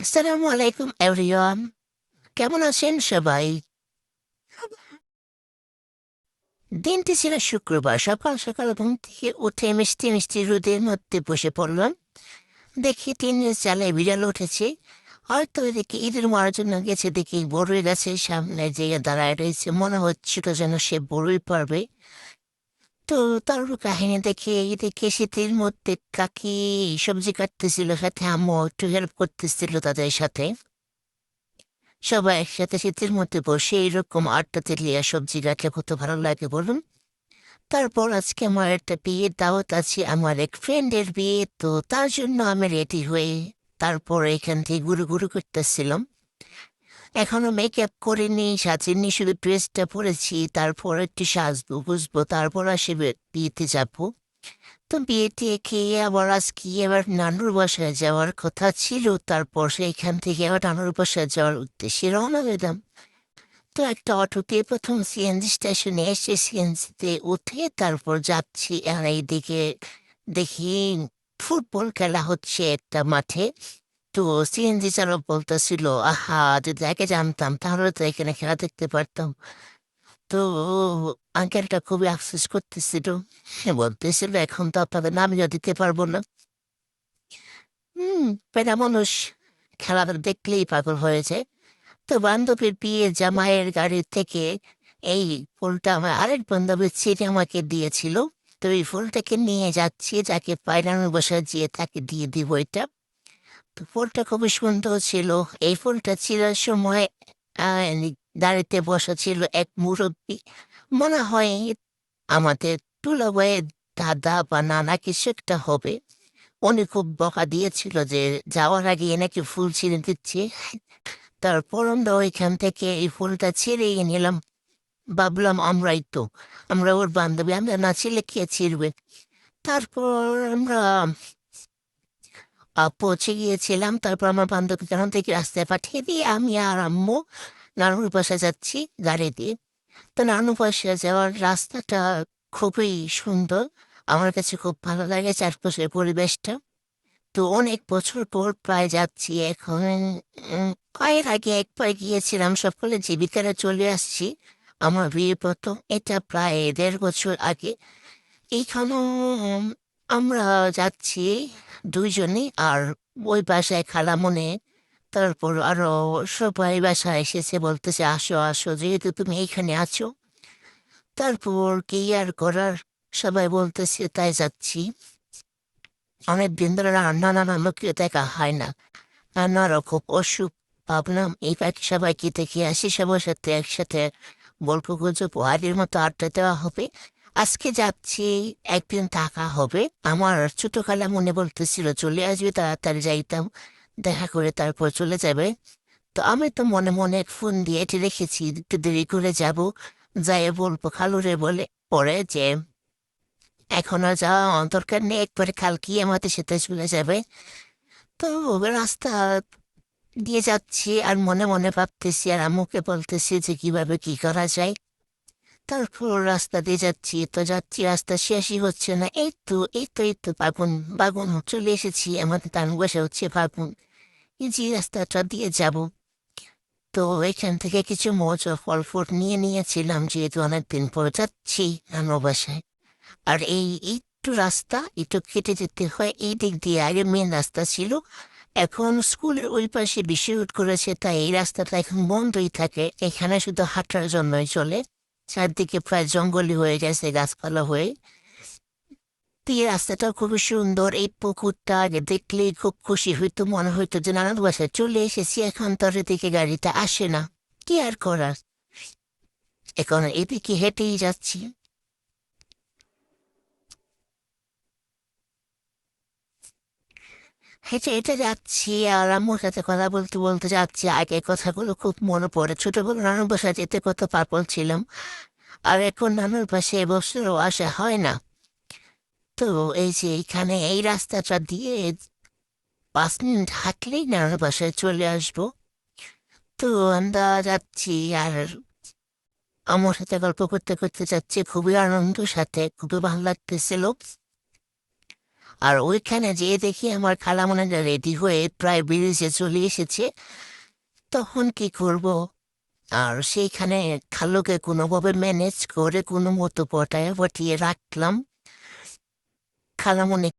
আসসালামু আলাইকুম এভরিওয়ান। কেমন আছেন সবাই? দিনটি ছিল শুক্রবার। সকাল সকাল ঘুম থেকে উঠে মিষ্টি মিষ্টি রোদের মধ্যে বসে পড়লাম। দেখি টিনের চালে বিড়াল উঠেছে। হয়তো এদিকে ইঁদুর মারার জন্য গেছে, দেখি বড়ই গাছের সামনে যেয়ে দাঁড়ায় রয়েছে, মনে হচ্ছিল যেন সে বড়ই পারবে। তো তার কাহিনী দেখে এদিকে শীতের মধ্যে কাকি সবজি কাটতেছিল, সাথে আম্মু একটু হেল্প করতেছিল তাদের সাথে। সবাই একসাথে শীতের মধ্যে বসে এরকম আড্ডা দিলে আর সবজি রাখলে কত ভালো লাগে বলুন। তারপর আজকে আমার একটা বিয়ের দাওয়াত আছে, আমার এক ফ্রেন্ডের বিয়ে, তো তার জন্য আমি রেডি হয়ে তারপর এখান থেকে ঘুরু ঘুরু করতেছিলাম। এখনো মেকআপ করিনি, সাজিনি, শুধু ড্রেসটা পরেছি। তারপর একটু সাজবো বুঝবো, তারপর আসে বিয়েতে যাবো। তো বিয়েতে খেয়ে আবার আজকে এবার নানুর বাসায় যাওয়ার কথা ছিল। তারপর সেইখান থেকে আবার নানুর বাসায় যাওয়ার উদ্দেশ্যে রওনা দিলাম। তো একটা অটোতে প্রথম সিএনজি স্টেশনে এসে সিএনজিতে উঠে তারপর যাচ্ছি, আর এইদিকে দেখি ফুটবল খেলা হচ্ছে একটা মাঠে। তো সিএনজি চালক বলতেছিল, আহা, যদি আগে জানতাম তাহলে তো এখানে খেলা দেখতে পারতাম। তো আঙ্কেলটা খুবই আফসোস করতেছিল। সে বলতেছিল, এখন তো আপনাদের নামিয়ে দিতে পারবো না। পেরা মানুষ খেলাটা দেখলেই পাগল হয়েছে। তো বান্ধবীর বিয়ে জামাইয়ের গাড়ি থেকে এই ফুলটা আমার আরেক বান্ধবীর ছিটে আমাকে দিয়েছিল। তো এই ফুলটাকে নিয়ে যাচ্ছি, যাকে পায়রানো বসা দিয়ে তাকে দিয়ে দিব এটা। তো ফুলটা খুবই সুন্দর ছিল। এই ফুলটা ছিঁড়ার সময় আহ, দাঁড়িতে বসা ছিল এক মুরব্বী, মনে হয় আমাদের তুলাবাইয়ের দাদা বা নানা কিছু একটা হবে। উনি খুব বকা দিয়েছিল যে যাওয়ার আগে এ নাকি ফুল ছিঁড়ে দিচ্ছে। তারপর আমরা ওইখান থেকে এই ফুলটা ছিঁড়িয়ে নিলাম। ভাবলাম আমরা ওর বান্ধবী, আমরা না ছিলে কে ছিঁড়বে। তারপর আমরা পৌঁছে গিয়েছিলাম। তারপর আমার বান্ধবী যখন থেকে রাস্তায় পাঠিয়ে দিয়ে আমি আর আম্মু নানুর বাসায় যাচ্ছি গাড়ি দিয়ে। তো নানুর বাসায় যাওয়ার রাস্তাটা খুবই সুন্দর, আমার কাছে খুব ভালো লাগে চারপাশের পরিবেশটা। তো অনেক বছর পর প্রায় যাচ্ছি এখন। কয়েক আগে একবার গিয়েছিলাম, সকলে জীবিকারা চলে আসছি। আমার বিয়ে প্রথম, এটা প্রায় 1.5 বছর আগে। এইখানেও আমরা যাচ্ছি দুইজনই, আর ওই বাসায় খালামনে, তারপর আরো সবাই বাসায় এসেছে, বলতেছে আসো আসো, যেহেতু তুমি এইখানে আছো। তারপর কি আর করার, সবাই বলতেছে তাই যাচ্ছি। অনেক দিন ধরে রান্না নানা লোককে দেখা হয় না, রান্নারও খুব অসুখ। ভাবলাম এই পাখি সবাইকে দেখে আসি, সবার সাথে একসাথে গল্প গুজব হাড়ির মতো আড্ডা দেওয়া হবে। আজকে যাচ্ছি, একদিন থাকা হবে। আমার ছোট খালা মনে বলতেছিল চলে আসবে, তাড়াতাড়ি যাইতাম, দেখা করে তারপর চলে যাবে। তো আমি তো মনে মনে ফোন দিয়ে এটি রেখেছি, একটু দেরি করে যাব, যাই বলবো খালুরে বলে পরে যে এখন আর যাওয়া দরকার নেই, একবারে কালকে আমাদের সাথে চলে যাবে। তো রাস্তা দিয়ে যাচ্ছি আর মনে মনে ভাবতেছি আর আম্মুকে বলতেছি যে কিভাবে কি করা যায়। তারপর রাস্তা দিয়ে যাচ্ছি, তো যাচ্ছি, রাস্তা শেষই হচ্ছে না। এই তো বাগুন, বাগুন চলে এসেছি, আমাদের তান বসে হচ্ছে বাগুন। এই যে রাস্তাটা দিয়ে যাব, তো এখান থেকে কিছু মজা ফল ফ্রুট নিয়ে নিয়েছিলাম, যেহেতু অনেকদিন পর যাচ্ছি নানুর বাসায়। আর এই একটু রাস্তা একটু কেটে যেতে হয়, এই দিক দিয়ে আগে মেন রাস্তা ছিল। এখন স্কুলের ওই পাশে বিদ্যুৎ করেছে, তাই এই রাস্তাটা এখন বন্ধই থাকে, এখানে শুধু হাঁটার জন্যই চলে। চারদিকে প্রায় জঙ্গলি হয়ে গেছে গাছপালা হয়ে। তো এই রাস্তাটা খুবই সুন্দর, এই পুকুরটা আগে দেখলেই খুব খুশি হইতো, মনে হইতো যে নানান বাসায় চলে এসেছি। এখন তোর দিকে গাড়িটা আসে না, কি আর করার, এখন এদিকে হেঁটেই যাচ্ছি। হেঁটে হেঁটে যাচ্ছি আর আম্মুর সাথে কথা বলতে বলতে যাচ্ছি, আগে কথাগুলো খুব মনে পড়ে। ছোটবেলা নানুর বাসায় যেতে কত পাগল ছিলাম, আর এখন নানুর পাশে এবছরও আসা হয় না। তো এই যে এখানে এই রাস্তাটা দিয়ে 5 মিনিট হাঁটলেই নানুর বাসায় চলে আসবো। তো আমরা যাচ্ছি আর আমার সাথে গল্প করতে করতে যাচ্ছি, খুবই আনন্দের সাথে, খুবই ভালো লাগতেছিল। আর ওইখানে যেয়ে দেখি আমার খালামণিটা রেডি হয়ে প্রায় ব্রিজে চলে এসেছে। তখন কি করব? আর সেইখানে খালুকে কোনোভাবে ম্যানেজ করে কোনো মতো পটায় পটিয়ে রাখলাম। খালামণি